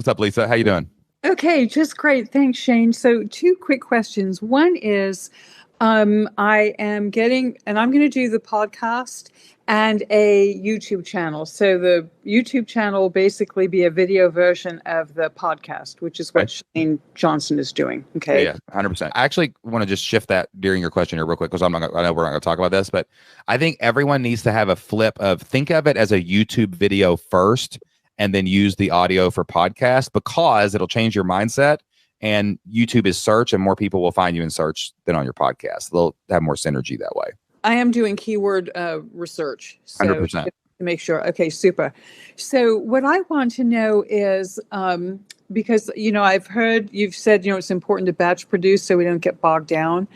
What's up, Lisa? How you doing? Okay, just great. Thanks, Shane. So, two quick questions. One is, I am getting, and I'm going to do the podcast and a YouTube channel. So, the YouTube channel will basically be a video version of the podcast, which is what Shane Johnson is doing. Okay. Yeah, 100%. I actually want to just shift that during your question here real quick because I know we're not going to talk about this, but I think everyone needs to have a flip of think of it as a YouTube video first and then use the audio for podcast because it'll change your mindset. And YouTube is search, and more people will find you in search than on your podcast. They'll have more synergy that way. I am doing keyword research. So 100%. To make sure. Okay, super. So what I want to know is, because, I've heard you've said, it's important to batch produce so we don't get bogged down.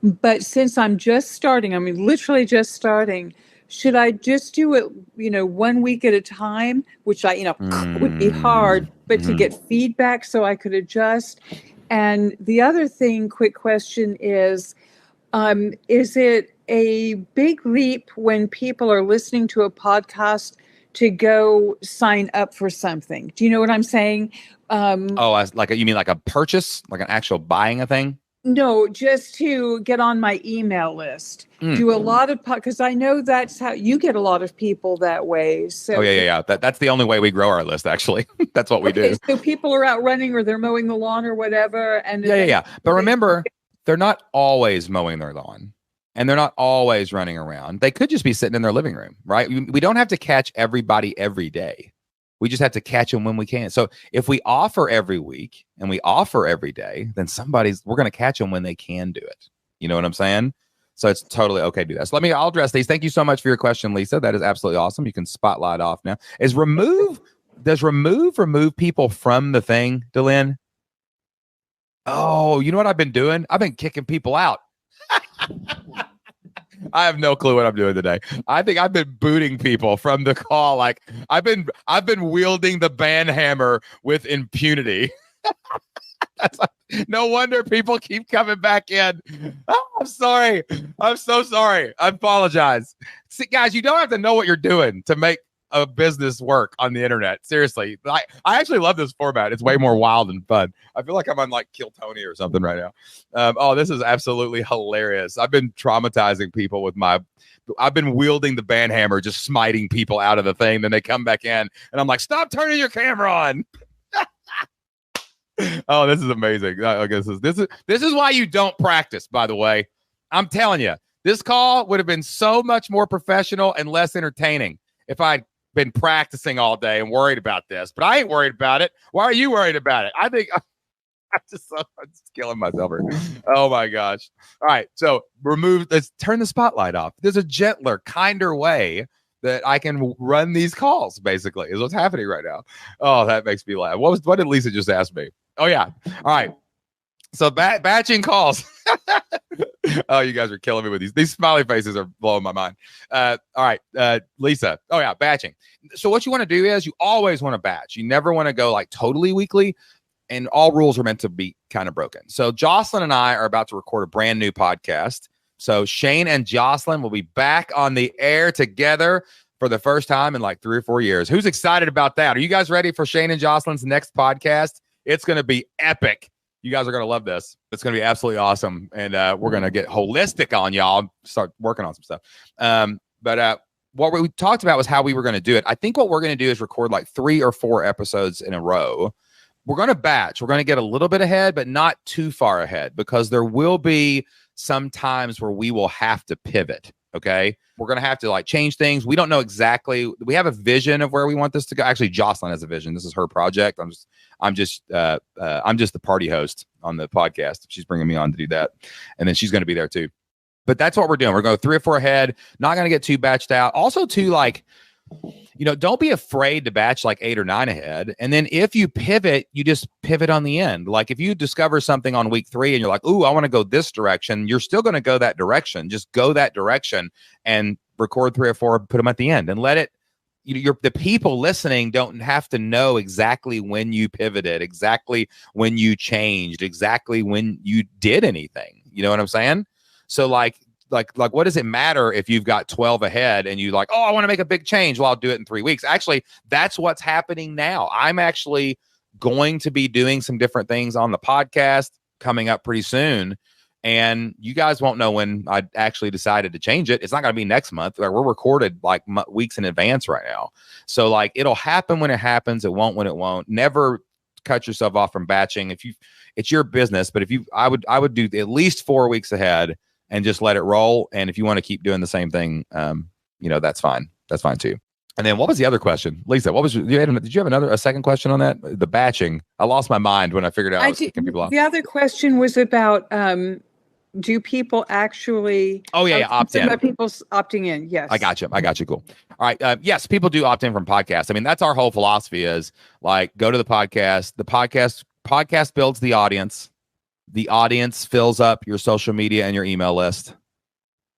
But since I'm just starting, literally just starting, should I just do it, 1 week at a time, which would be hard, but to get feedback so I could adjust? And the other thing, quick question is it a big leap when people are listening to a podcast to go sign up for something? Do you know what I'm saying? You mean like a purchase, like an actual buying a thing? No, just to get on my email list. Do a lot of because I know that's how you get a lot of people that way. So yeah. That's the only way we grow our list. Actually, that's what we do. So people are out running or they're mowing the lawn or whatever. And yeah. But remember, they're not always mowing their lawn, and they're not always running around. They could just be sitting in their living room, right? We don't have to catch everybody every day. We just have to catch them when we can. So if we offer every week and we offer every day, then we're going to catch them when they can do it. You know what I'm saying? So it's totally okay to do that. So I'll address these. Thank you so much for your question, Lisa. That is absolutely awesome. You can spotlight off now. Does remove people from the thing, Delynn? Oh, you know what I've been doing? I've been kicking people out. I have no clue what I'm doing today. I think I've been booting people from the call. Like I've been wielding the band hammer with impunity. No wonder people keep coming back in. Oh, I'm sorry. I'm so sorry. I apologize. See, guys, you don't have to know what you're doing to make a business work on the internet. Seriously. I actually love this format. It's way more wild and fun. I feel like I'm on like Kill Tony or something right now. This is absolutely hilarious. I've been traumatizing people with I've been wielding the band hammer, just smiting people out of the thing. Then they come back in and I'm like, stop turning your camera on. Oh, this is amazing. I guess this is why you don't practice, by the way. I'm telling you, this call would have been so much more professional and less entertaining if I'd been practicing all day and worried about this, but I ain't worried about it. Why are you worried about it? I think I'm just killing myself here. Oh my gosh. All right. So let's turn the spotlight off. There's a gentler, kinder way that I can run these calls, basically, is what's happening right now. Oh, that makes me laugh. What did Lisa just ask me? Oh yeah. All right. So batching calls. Oh, you guys are killing me with these smiley faces are blowing my mind. All right, Lisa. Oh yeah, batching. So what you want to do is you always want to batch. You never want to go like totally weekly, and all rules are meant to be kind of broken. So Jocelyn and I are about to record a brand new podcast. So Shane and Jocelyn will be back on the air together for the first time in like 3 or 4 years. Who's excited about that? Are you guys ready for Shane and Jocelyn's next podcast? It's going to be epic. You guys are going to love this. It's going to be absolutely awesome. And we're going to get holistic on y'all, start working on some stuff. But what we talked about was how we were going to do it. I think what we're going to do is record like 3 or 4 episodes in a row. We're going to batch. We're going to get a little bit ahead, but not too far ahead, because there will be some times where we will have to pivot. Okay. We're going to have to like change things. We don't know exactly. We have a vision of where we want this to go. Actually, Jocelyn has a vision. This is her project. I'm just the party host on the podcast. She's bringing me on to do that. And then she's going to be there too. But that's what we're doing. We're going 3 or 4 ahead, not going to get too batched out. Also too, like, don't be afraid to batch like 8 or 9 ahead. And then if you pivot, you just pivot on the end. Like if you discover something on week 3 and you're like, ooh, I want to go this direction, you're still going to go that direction. Just go that direction and record 3 or 4, put them at the end and let it, the people listening don't have to know exactly when you pivoted, exactly when you changed, exactly when you did anything. You know what I'm saying? So like, what does it matter if you've got 12 ahead and you like, oh, I want to make a big change? Well, I'll do it in 3 weeks. Actually, that's what's happening now. I'm actually going to be doing some different things on the podcast coming up pretty soon. And you guys won't know when I actually decided to change it. It's not going to be next month. Like, we're recorded like weeks in advance right now. So like, it'll happen when it happens. It won't when it won't. Never cut yourself off from batching. It's your business, but I would do at least 4 weeks ahead and just let it roll. And if you want to keep doing the same thing, that's fine. That's fine too. And then what was the other question, Lisa? What was did you have a second question on that? The batching. I lost my mind when I figured out I was kicking people off. The other question was about do people actually opt in? About people opting in. Yes. I got you. Cool. All right. Yes, people do opt in from podcasts. I mean, that's our whole philosophy is like, go to the podcast. The podcast builds the audience. The audience fills up your social media and your email list.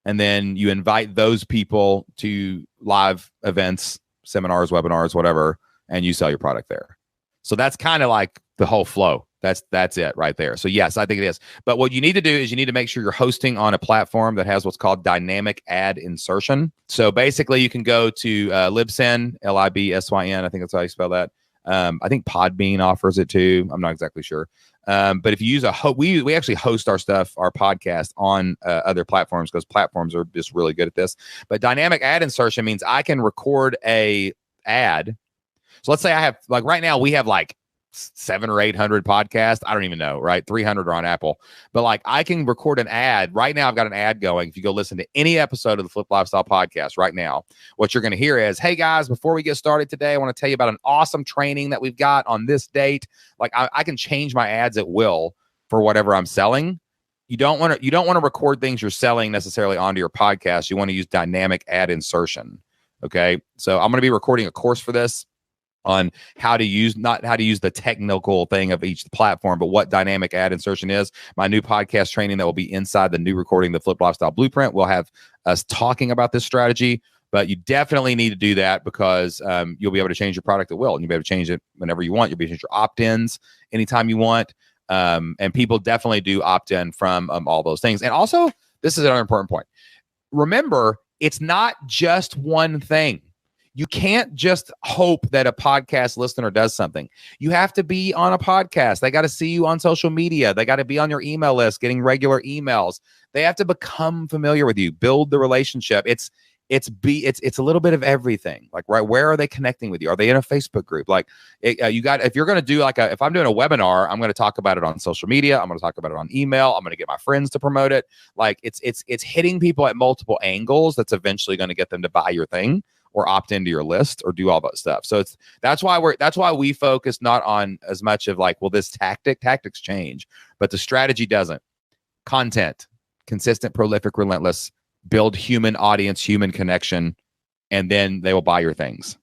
And then you invite those people to live events, seminars, webinars, whatever, and you sell your product there. So that's kind of like the whole flow. That's it right there. So yes, I think it is. But what you need to do is you need to make sure you're hosting on a platform that has what's called dynamic ad insertion. So basically you can go to Libsyn, Libsyn. I think that's how you spell that. I think Podbean offers it too. I'm not exactly sure. But if you use we actually host our podcast on other platforms because platforms are just really good at this. But dynamic ad insertion means I can record a ad. So let's say I have, like, right now we have like 700 or 800 podcasts. I don't even know, right? 300 are on Apple. But like, I can record an ad. Right now I've got an ad going. If you go listen to any episode of the Flip Lifestyle podcast right now, what you're going to hear is, hey guys, before we get started today, I want to tell you about an awesome training that we've got on this date. Like, I can change my ads at will for whatever I'm selling. You don't want to record things you're selling necessarily onto your podcast. You want to use dynamic ad insertion. Okay. So I'm going to be recording a course for this on how to use, not how to use the technical thing of each platform, but what dynamic ad insertion is. My new podcast training that will be inside the new recording, the Flip Lifestyle Blueprint, will have us talking about this strategy. But you definitely need to do that because you'll be able to change your product at will, and you'll be able to change it whenever you want. You'll be able to change your opt-ins anytime you want. And people definitely do opt in from all those things. And also, this is another important point. Remember, it's not just one thing. You can't just hope that a podcast listener does something. You have to be on a podcast. They got to see you on social media. They got to be on your email list, getting regular emails. They have to become familiar with you, build the relationship. It's a little bit of everything. Like, right, where are they connecting with you? Are they in a Facebook group? Like, if you're going to do if I'm doing a webinar, I'm going to talk about it on social media. I'm going to talk about it on email. I'm going to get my friends to promote it. Like, it's hitting people at multiple angles. That's eventually going to get them to buy your thing or opt into your list or do all that stuff. So that's why we focus not on as much of like, well, this tactics change, but the strategy doesn't. Content, consistent, prolific, relentless, build human audience, human connection, and then they will buy your things.